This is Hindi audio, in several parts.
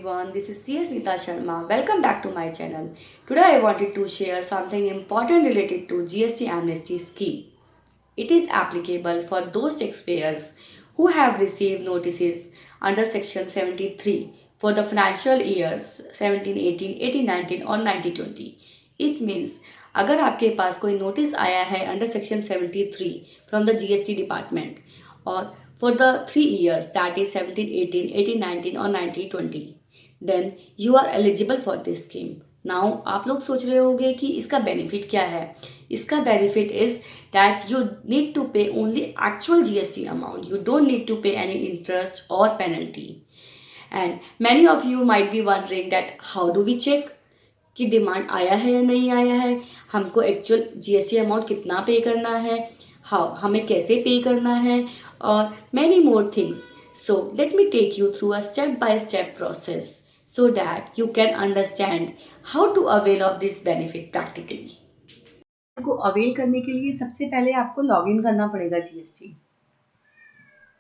everyone, this is CS Nita Sharma. Welcome back to my channel. Today I wanted to share something important related to GST amnesty scheme. It is applicable for those taxpayers who have received notices under section 73 for the financial years 17, 18, 18, 19 और 1920. It means अगर आपके पास कोई नोटिस आया है under section 73 from the GST department और for the 3 years that is 17, 18, 18, 19 or 19, 20 then you are eligible for this scheme. Now आप लोग सोच रहे होंगे कि इसका बेनिफिट क्या है. इसका benefit is that you need to pay only actual GST amount. You don't need to pay any interest or penalty. And many of you might be wondering that how do we check कि डिमांड आया है या नहीं आया है, हमको एक्चुअल जीएसटी अमाउंट कितना पे करना है, हाउ हमें कैसे पे करना है और many more things. So let me take you through a step by step process so that you can understand how to avail of this benefit practically. को अवेल करने के लिए सबसे पहले आपको लॉगिन करना पड़ेगा जीएसटी.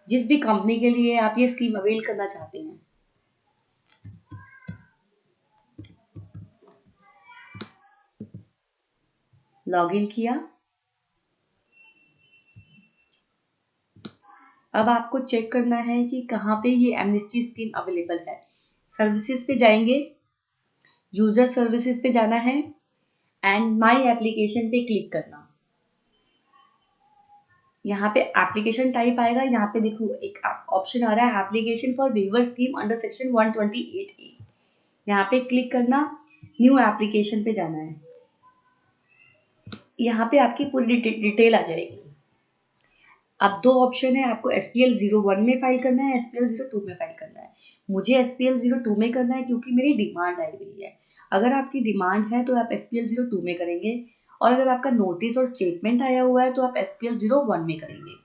जिस भी कंपनी के लिए आप ये स्कीम अवेल करना चाहते हैं. लॉगिन किया. अब आपको चेक करना है कि कहाँ पे ये एमनेस्टी स्कीम अवेलेबल है. सर्विसेज पे जाएंगे, यूजर सर्विसेज पे जाना है एंड माई एप्लीकेशन पे क्लिक करना. यहाँ पे एप्लीकेशन टाइप आएगा. यहाँ पे देखो एक ऑप्शन आ रहा है application for waiver scheme under section 128A. यहाँ पे क्लिक करना, न्यू एप्लीकेशन पे जाना है. यहाँ पे आपकी पूरी डिटेल आ जाएगी. अब दो ऑप्शन है, आपको SPL 01 में फाइल करना है, SPL 02 में फाइल करना है. मुझे SPL 02 में करना है क्योंकि मेरी डिमांड आई हुई है. अगर आपकी डिमांड है तो आप SPL 02 में करेंगे और अगर आपका नोटिस और स्टेटमेंट आया हुआ है तो आप SPL 01 में करेंगे.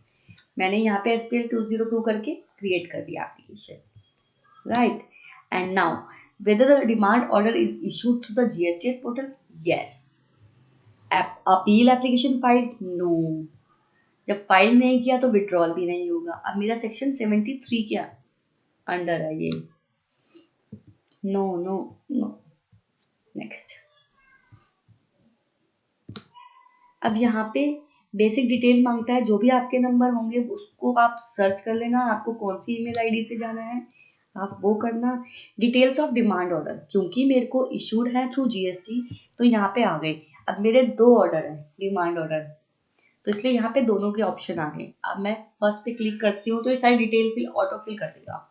मैंने यहाँ पे SPL 202 करके क्रिएट कर दिया application. Right. And now whether the demand order is issued through the GST portal? Yes. Appeal application file? No. जब फाइल नहीं किया तो विड्रॉल भी नहीं होगा. अब मेरा सेक्शन 73 क्या अंडर है ये. No no no. नेक्स्ट. अब यहाँ पे बेसिक डिटेल मांगता है. जो भी आपके नंबर होंगे उसको आप सर्च कर लेना. आपको कौन सी ईमेल आईडी से जाना है आप वो करना. डिटेल्स ऑफ डिमांड ऑर्डर, क्योंकि मेरे को इशूड है थ्रू जीएसटी तो यहाँ पे आ गए. अब मेरे दो ऑर्डर है डिमांड ऑर्डर तो इसलिए यहाँ पे दोनों के ऑप्शन आ गए. अब मैं फर्स्ट पे क्लिक करती हूँ तो ये सारी डिटेल फिल ऑटो फिल कर देगा.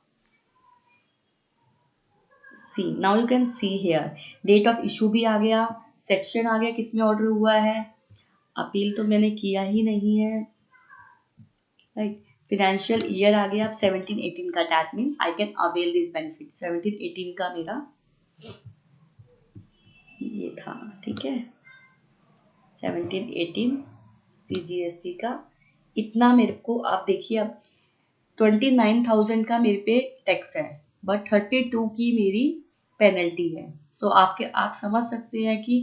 See now you can see here date of issue भी आ गया, सेक्शन आ गया किसमें ऑर्डर हुआ है. अपील तो मैंने किया ही नहीं है. राइट. फिनेंशियल ईयर आ गया अब 17-18 का. That means I can avail this benefit. 17-18 का मेरा ये था. ठीक है. 17-18 CGST का इतना मेरे को. आप देखिए अब 29,000 का मेरे पे टैक्स है बट 32 की मेरी पेनल्टी है. सो आप समझ सकते हैं कि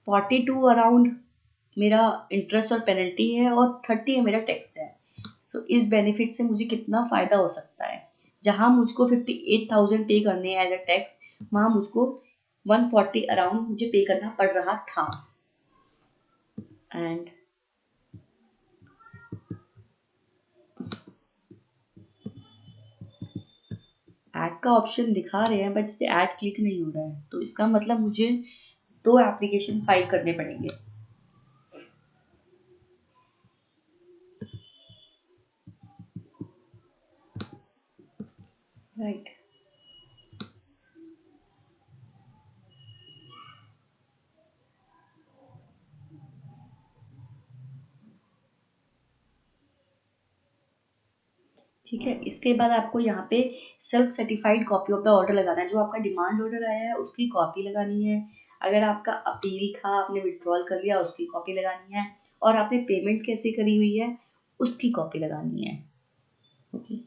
42 अराउंड मेरा इंटरेस्ट और पेनल्टी है और 30 मेरा टैक्स है. सो इस बेनिफिट से मुझे कितना फ़ायदा हो सकता है. जहाँ मुझको 58,000 पे करने हैं एज अ टैक्स, वहाँ मुझको 140 अराउंड मुझे पे करना पड़ रहा था. एंड ऐड का ऑप्शन दिखा रहे हैं बट इस पे ऐड क्लिक नहीं हो रहा है. तो इसका मतलब मुझे दो एप्लीकेशन फाइल करने पड़ेंगे. राइट. ठीक है. इसके बाद आपको यहाँ पे self certified copy of the order लगाना है. जो आपका डिमांड ऑर्डर आया है उसकी कॉपी लगानी है. अगर आपका अपील था आपने विड्रॉल कर लिया उसकी कॉपी लगानी है और आपने पेमेंट कैसे करी हुई है उसकी कॉपी लगानी है. ओके.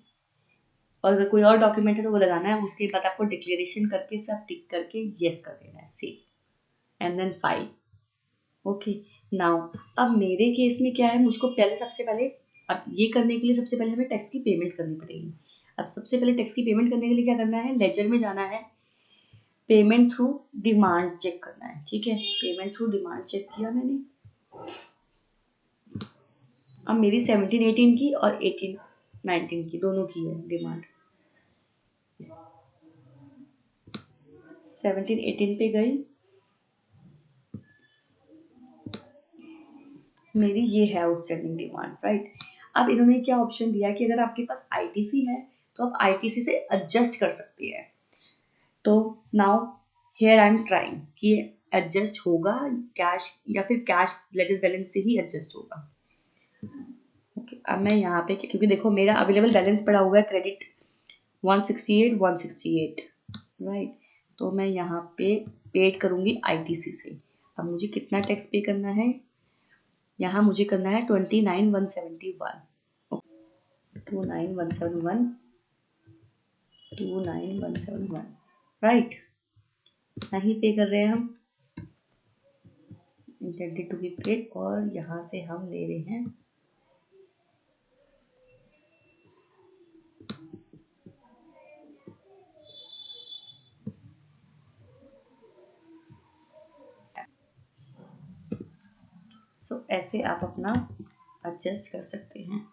और अगर कोई और डॉक्यूमेंट है तो वो लगाना है. उसके बाद आपको डिक्लेरेशन करके सब टिक करके येस कर देना है. Save and then file. Okay. Now अब मेरे केस में क्या है, मुझको पहले सबसे पहले अब ये करने के लिए सबसे पहले हमें टैक्स की पेमेंट करनी पड़ेगी. अब सबसे पहले टैक्स की पेमेंट करने के लिए क्या करना है, लेजर में जाना है. पेमेंट थ्रू डिमांड चेक करना है, ठीक है। पेमेंट थ्रू डिमांड चेक किया मैंने। अब मेरी 17-18 की और 18-19 की दोनों की है डिमांड। 17-18 पे गई, मेरी ये है आउटस्टैंडिंग डिमांड, राइट। अब इन्होंने क्या ऑप्शन दिया कि अगर आपके पास आईटीसी है तो आप आईटीसी से एडजस्ट कर सकती है। तो now here I am trying कि एडजस्ट होगा कैश या फिर कैश लेजर बैलेंस से ही एडजस्ट होगा। ओके, अब मैं यहाँ पे क्योंकि देखो मेरा अवेलेबल बैलेंस पड़ा हुआ है क्रेडिट 168 राइट। तो मैं यहाँ पे पेड करूँगी आईटीसी से। अब मुझे कितना टैक्स पे करना है, यहाँ मुझे करना है 29,171 29,171 राइट। नहीं पे कर रहे हैं हम, इंटेंडेड टू बी पेड, और यहाँ से हम ले रहे हैं ऐसे आप अपना एडजस्ट कर सकते हैं।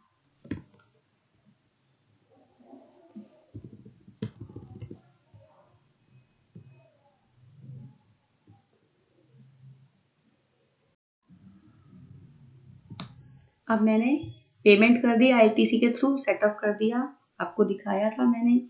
अब मैंने पेमेंट कर दी आईटीसी के थ्रू, सेट ऑफ कर दिया, आपको दिखाया था मैंने।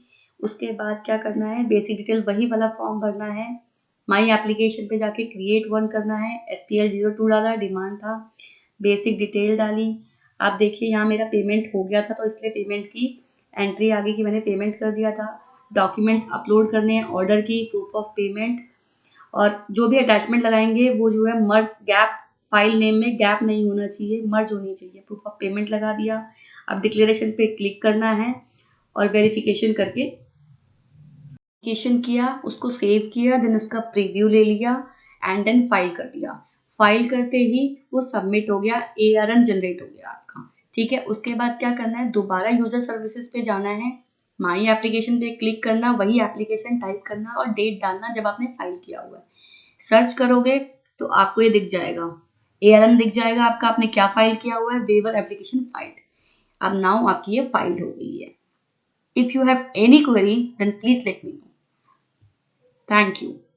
उसके बाद क्या करना है, बेसिक डिटेल वही वाला फॉर्म भरना है, माई एप्लीकेशन पे जाके क्रिएट वन करना है, SPL02 डाला, डिमांड था, बेसिक डिटेल डाली। आप देखिए यहाँ मेरा पेमेंट हो गया था तो इसलिए पेमेंट की एंट्री आ गई कि मैंने पेमेंट कर दिया था। डॉक्यूमेंट अपलोड करने हैं, ऑर्डर की, प्रूफ ऑफ पेमेंट, और जो भी अटैचमेंट लगाएंगे वो जो है मर्ज गैप, फाइल नेम में गैप नहीं होना चाहिए, मर्ज होनी चाहिए। प्रूफ ऑफ पेमेंट लगा दिया। अब डिक्लेरेशन पे क्लिक करना है और वेरिफिकेशन करके वेरिफिकेशन किया, उसको सेव किया, देन उसका प्रीव्यू ले लिया एंड देन फाइल कर दिया। फाइल करते ही वो सबमिट हो गया, ARN जनरेट हो गया आपका, ठीक है। उसके बाद क्या करना है, दोबारा यूजर सर्विसेज पे जाना है, माई एप्लीकेशन पे क्लिक करना, वही एप्लीकेशन टाइप करना और डेट डालना जब आपने फाइल किया हुआ है। सर्च करोगे तो आपको ये दिख जाएगा, ARN दिख जाएगा आपका, आपने क्या फाइल किया हुआ है, वेवर एप्लीकेशन फाइल। अब नाउ आपकी ये फाइल हो गई है। If you have any query, then please let me know. Thank you.